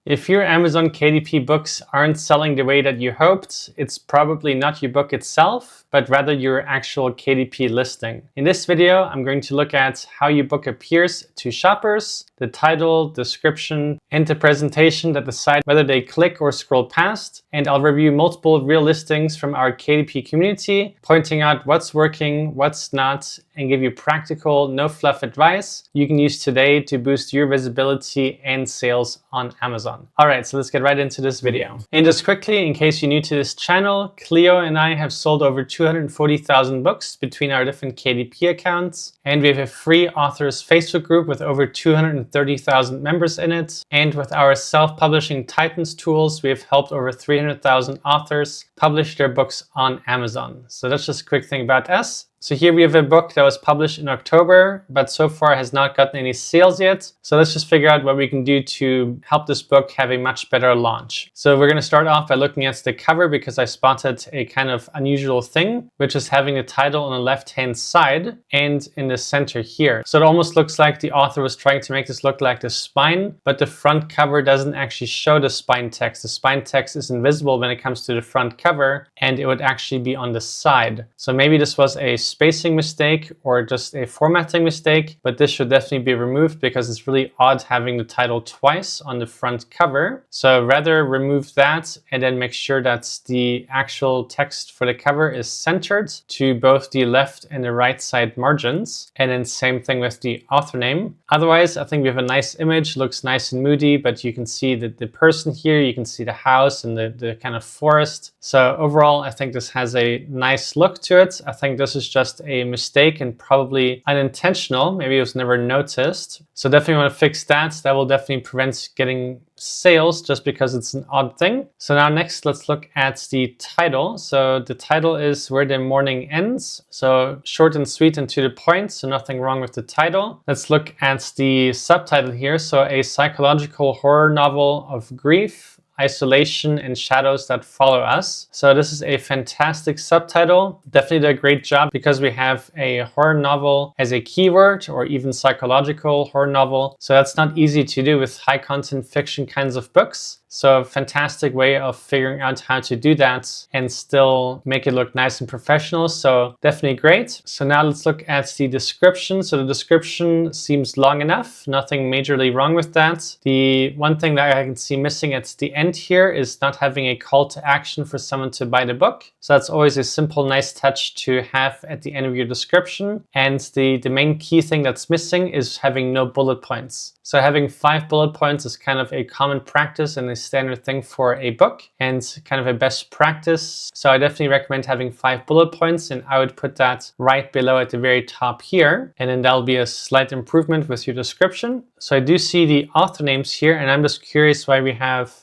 If your Amazon KDP books aren't selling the way that you hoped, it's probably not your book itself, but rather your actual KDP listing. In this video, I'm going to look at how your book appears to shoppers, the title, description, and the presentation that decide whether they click or scroll past. And I'll review multiple real listings from our KDP community, pointing out what's working, what's not, and give you practical, no fluff advice you can use today to boost your visibility and sales on Amazon. All right, so let's get right into this video. And just quickly, in case you're new to this channel, Cleo and I have sold over 240,000 books between our different KDP accounts. And we have a free authors Facebook group with over 230,000 members in it. And with our self-publishing Titans tools, we have helped over 300,000 authors publish their books on Amazon. So that's just a quick thing about us. So here we have a book that was published in October, but so far has not gotten any sales yet. So let's just figure out what we can do to help this book have a much better launch. So we're going to start off by looking at the cover because I spotted a kind of unusual thing, which is having the title on the left-hand side and in the center here. So it almost looks like the author was trying to make this look like the spine, but the front cover doesn't actually show the spine text. The spine text is invisible when it comes to the front cover, and it would actually be on the side. So maybe this was a spacing mistake or just a formatting mistake, but this should definitely be removed because it's really odd having the title twice on the front cover. So rather remove that and then make sure that the actual text for the cover is centered to both the left and the right side margins. And then same thing with the author name. Otherwise, I think we have a nice image, looks nice and moody, but you can see that the person here, you can see the house and the kind of forest. So overall, I think this has a nice look to it. I think this is just a mistake and probably unintentional. Maybe it was never noticed. So definitely want to fix that. That will definitely prevent getting sales just because it's an odd thing. So now next, let's look at the title. So the title is Where the Morning Ends. So short and sweet and to the point. So nothing wrong with the title. Let's look at the subtitle here. So a psychological horror novel of grief, isolation, and shadows that follow us. So this is a fantastic subtitle. Definitely did a great job because we have a horror novel as a keyword or even psychological horror novel. So that's not easy to do with high content fiction kinds of books. So a fantastic way of figuring out how to do that and still make it look nice and professional. So definitely great. So now let's look at the description. So the description seems long enough, nothing majorly wrong with that. The one thing that I can see missing at the end here is not having a call to action for someone to buy the book. So that's always a simple, nice touch to have at the end of your description. And the main key thing that's missing is having no bullet points. So having 5 bullet points is kind of a common practice and a standard thing for a book and kind of a best practice. So I definitely recommend having 5 bullet points, and I would put that right below at the very top here. And then that'll be a slight improvement with your description. So I do see the author names here, and I'm just curious why we have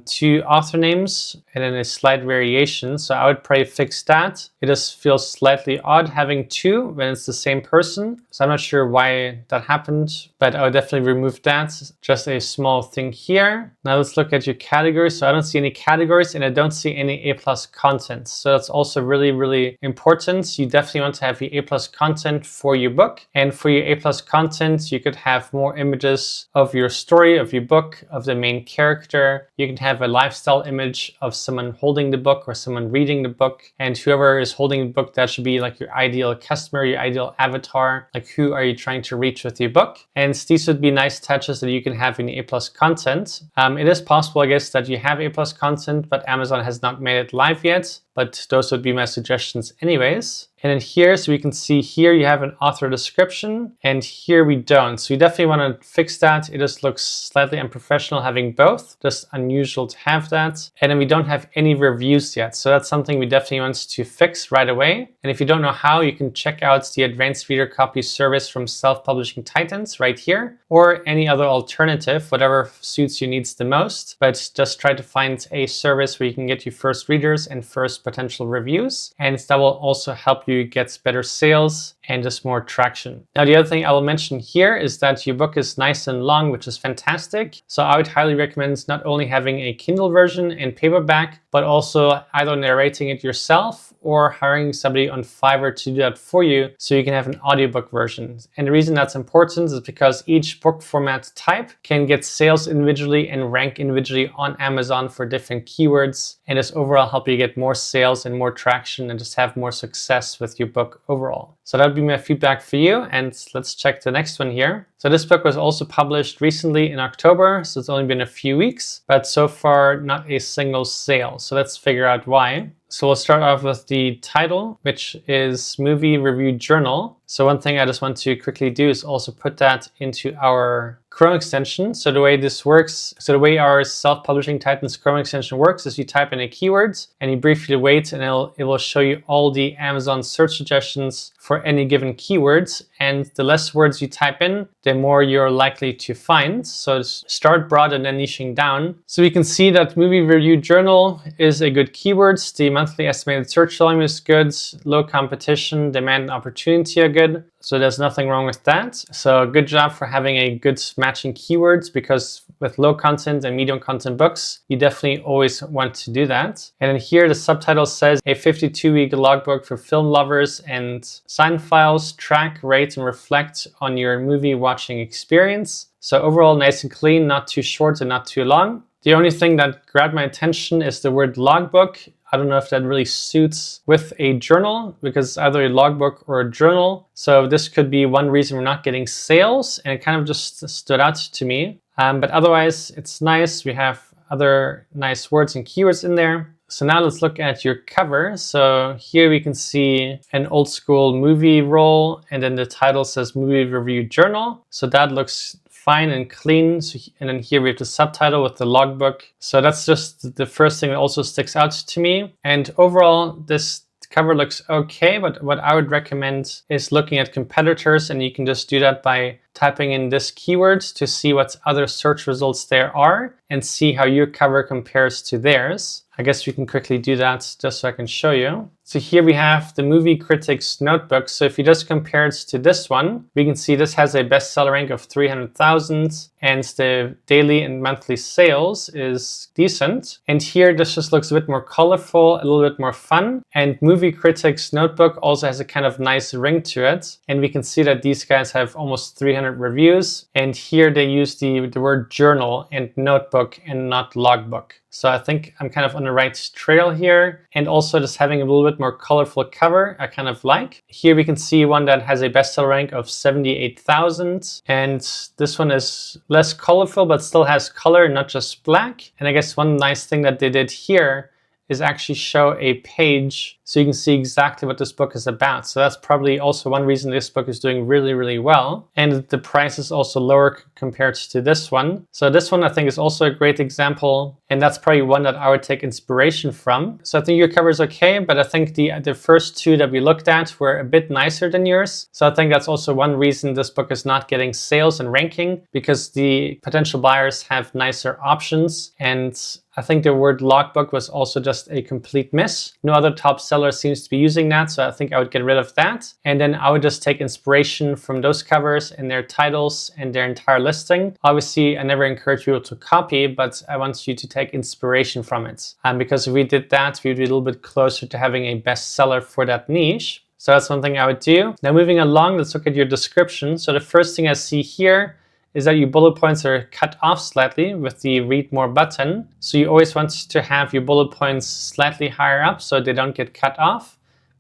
2 author names and then a slight variation. So I would probably fix that. It just feels slightly odd having 2 when it's the same person. So I'm not sure why that happened, but I would definitely remove that. Just a small thing here. Now let's look at your categories. So I don't see any categories and I don't see any A+ content. So that's also really, really important. You definitely want to have your A+ content for your book. And for your A+ content, you could have more images of your story, of your book, of the main character. You can have a lifestyle image of someone holding the book or someone reading the book. And whoever is holding the book, that should be like your ideal customer, your ideal avatar. Like who are you trying to reach with your book? And these would be nice touches that you can have in A+ content. It is possible, I guess, that you have A+ content, but Amazon has not made it live yet. But those would be my suggestions anyways. And then here, so we can see here you have an author description and here we don't. So you definitely want to fix that. It just looks slightly unprofessional having both, just unusual to have that. And then we don't have any reviews yet. So that's something we definitely want to fix right away. And if you don't know how, you can check out the advanced reader copy service from Self-Publishing Titans right here, or any other alternative, whatever suits your needs the most. But just try to find a service where you can get your first readers and first potential reviews. And that will also help you get better sales and just more traction. Now, the other thing I will mention here is that your book is nice and long, which is fantastic. So I would highly recommend not only having a Kindle version and paperback, but also either narrating it yourself or hiring somebody on Fiverr to do that for you so you can have an audiobook version. And the reason that's important is because each book format type can get sales individually and rank individually on Amazon for different keywords, and this overall help you get more sales and more traction and just have more success with your book overall. So that would be my feedback for you, and let's check the next one here. So this book was also published recently in October, so it's only been a few weeks, but so far not a single sale. So let's figure out why. So we'll start off with the title, which is Movie Review Journal. So one thing I just want to quickly do is also put that into our Chrome extension. So the way this works, so the way our self-publishing Titans Chrome extension works is you type in a keyword and you briefly wait, and it will show you all the Amazon search suggestions for any given keywords. And the less words you type in, the more you're likely to find. So start broad and then niching down. So we can see that Movie Review Journal is a good keyword. The monthly estimated search volume is good. Low competition, demand and opportunity are good. So there's nothing wrong with that. So good job for having a good matching keywords, because with low content and medium content books, you definitely always want to do that. And then here the subtitle says a 52-week logbook for film lovers and sign files, track, rate, and reflect on your movie watching experience. So overall nice and clean, not too short and not too long. The only thing that grabbed my attention is the word logbook. I don't know if that really suits with a journal, because it's either a logbook or a journal. So this could be one reason we're not getting sales, and it kind of just stood out to me. But otherwise, it's nice. We have other nice words and keywords in there. So now let's look at your cover. So here we can see an old school movie roll, and then the title says Movie Review Journal. So that looks fine and clean. So, and then here we have the subtitle with the logbook. So that's just the first thing that also sticks out to me. And overall, this cover looks okay, but what I would recommend is looking at competitors, and you can just do that by typing in this keyword to see what other search results there are and see how your cover compares to theirs. I guess we can quickly do that just so I can show you. So here we have the Movie Critics Notebook. So if you just compare it to this one, we can see this has a bestseller rank of 300,000 and the daily and monthly sales is decent. And here this just looks a bit more colorful, a little bit more fun. And Movie Critics Notebook also has a kind of nice ring to it. And we can see that these guys have almost 300 reviews. And here they use the word journal and notebook and not logbook. So I think I'm kind of on the right trail here. And also just having a little bit more colorful cover, I kind of like. Here we can see one that has a bestseller rank of 78,000. And this one is less colorful, but still has color, not just black. And I guess one nice thing that they did here is actually show a page so you can see exactly what this book is about. So that's probably also one reason this book is doing really, really well. And the price is also lower compared to this one. So this one I think is also a great example, and that's probably one that I would take inspiration from. So I think your cover is okay, but I think the first two that we looked at were a bit nicer than yours. So I think that's also one reason this book is not getting sales and ranking, because the potential buyers have nicer options. And I think the word logbook was also just a complete miss. No other top seller seems to be using that, so I think I would get rid of that. And then I would just take inspiration from those covers and their titles and their entire listing. Obviously, I never encourage people to copy, but I want you to take inspiration from it. Because if we did that, we'd be a little bit closer to having a bestseller for that niche. So that's one thing I would do. Now moving along, let's look at your description. So the first thing I see here is that your bullet points are cut off slightly with the read more button. So you always want to have your bullet points slightly higher up so they don't get cut off,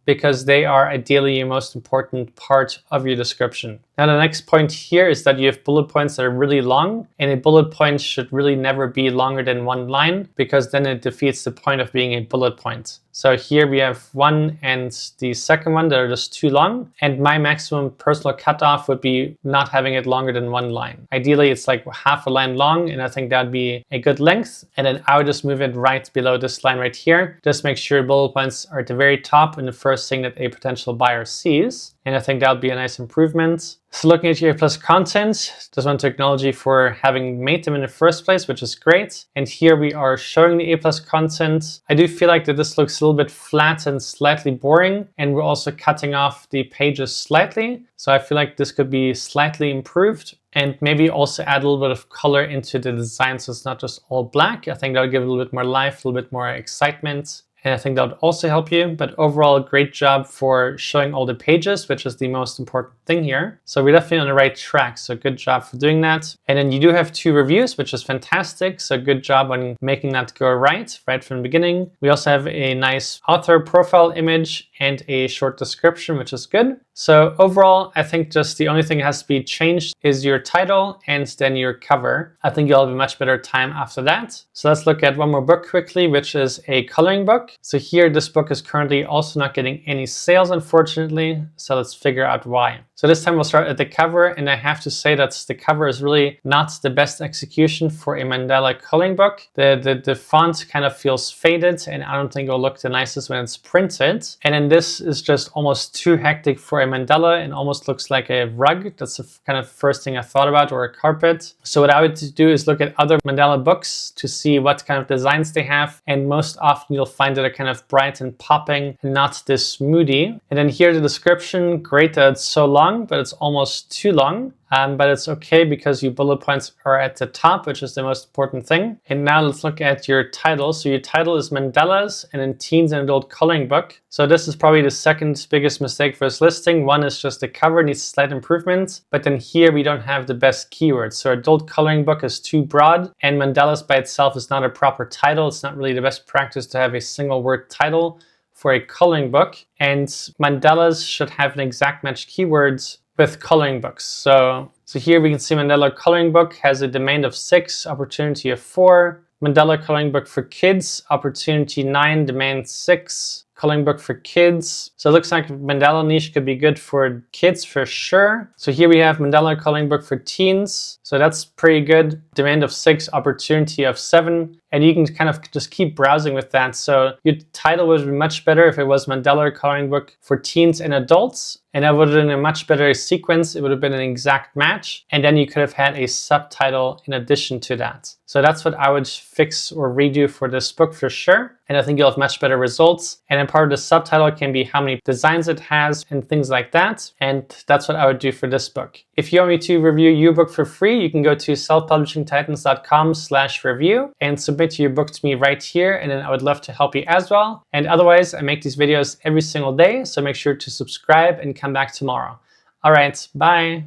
because they are ideally your most important part of your description. Now the next point here is that you have bullet points that are really long, and a bullet point should really never be longer than one line, because then it defeats the point of being a bullet point. So here we have one and the second one that are just too long, and my maximum personal cutoff would be not having it longer than one line. Ideally it's like half a line long, and I think that'd be a good length. And then I would just move it right below this line right here. Just make sure bullet points are at the very top and the first thing that a potential buyer sees. And I think that'll be a nice improvement. So looking at your A+ content, just want to acknowledge you for having made them in the first place, which is great. And here we are showing the A+ content. I do feel like that this looks a little bit flat and slightly boring, and we're also cutting off the pages slightly. So I feel like this could be slightly improved. and maybe also add a little bit of color into the design so it's not just all black. I think that would give it a little bit more life, a little bit more excitement. And I think that would also help you. But overall, great job for showing all the pages, which is the most important thing here. So we're definitely on the right track. So good job for doing that. And then you do have 2 reviews, which is fantastic. So good job on making that go right from the beginning. We also have a nice author profile image and a short description, which is good. So overall, I think just the only thing that has to be changed is your title and then your cover. I think you'll have a much better time after that. So let's look at one more book quickly, which is a coloring book. So here, this book is currently also not getting any sales, unfortunately. So let's figure out why. So this time we'll start at the cover, and I have to say that the cover is really not the best execution for a mandala coloring book. The font kind of feels faded, and I don't think it'll look the nicest when it's printed. And then this is just almost too hectic for a mandala and almost looks like a rug. That's the kind of first thing I thought about, or a carpet. So what I would do is look at other mandala books to see what kind of designs they have, and most often you'll find that are kind of bright and popping and not this moody. And then here the description, great that it's so long, but it's almost too long. But it's okay because your bullet points are at the top, which is the most important thing. And now let's look at your title. So your title is Mandalas and in Teens and Adult Coloring Book. So this is probably the second biggest mistake for this listing. One is just the cover needs slight improvements, but then here we don't have the best keywords. So adult coloring book is too broad, and Mandalas by itself is not a proper title. It's not really the best practice to have a single word title for a coloring book. And mandalas should have an exact match keywords with coloring books. So here we can see mandala coloring book has a domain of 6, opportunity of 4. Mandala coloring book for kids, opportunity 9, domain 6. Coloring book for kids. So it looks like mandala niche could be good for kids for sure. So here we have mandala coloring book for teens. So that's pretty good. Demand of 6, opportunity of 7. And you can kind of just keep browsing with that. So your title would be much better if it was mandala coloring book for teens and adults. And that would have been a much better sequence. It would have been an exact match. And then you could have had a subtitle in addition to that. So that's what I would fix or redo for this book for sure. And I think you'll have much better results. And then part of the subtitle can be how many designs it has and things like that. And that's what I would do for this book. If you want me to review your book for free, you can go to selfpublishingtitans.com/review and submit your book to me right here. And then I would love to help you as well. And otherwise, I make these videos every single day. So make sure to subscribe and come back tomorrow. All right, bye.